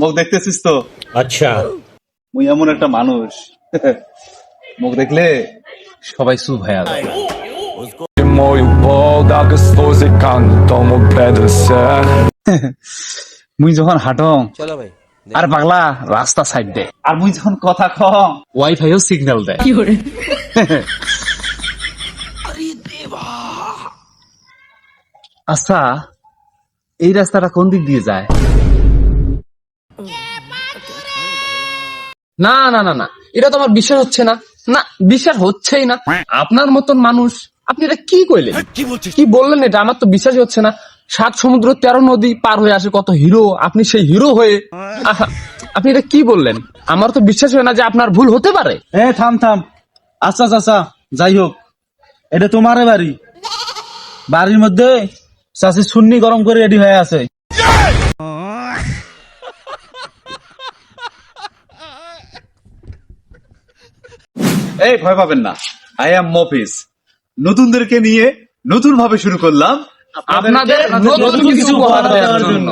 মুখ দেখতেছিস তো? আচ্ছা, মুই এমন একটা মানুষ মুখ দেখলে সবাই চুপ হয়ে যায়। Moj bol da ga slozi kantom obedese. মুই যখন হাঁটং चलो भाई আর পাগলা রাস্তা সাইড দে, আর মুই যখন কথা কম ওয়াইফাইও সিগন্যাল দেয়। আচ্ছা, এই রাস্তাটা কোন দিক দিয়ে যায়? না না না না, এটা তো আমার বিশ্বাস হচ্ছে না। না, বিশ্বাস হচ্ছেই না। আপনার মতন মানুষ, আপনি এটা কি কইলেন? কি বললেন এটা? আমার তো বিশ্বাসই হচ্ছে না। 7 সমুদ্র 13 নদী পার হয়ে আসে কত হিরো, আপনি সেই হিরো হয়ে আহা, আপনি এটা কি বললেন? আমার তো বিশ্বাস হয় না যে আপনার ভুল হতে পারে। থাম থাম। আচ্ছা চাচা, যাই হোক, এটা তোমার বাড়ি। বাড়ির মধ্যে চাষি সুন্নি গরম করে রেডি হয়ে আছে। এই ভয় পাবেন না, আই এম মফিজ। নতুনদেরকে নিয়ে নতুন ভাবে শুরু করলাম আপনাদের নতুন কিছু উপহার দেওয়ার জন্য।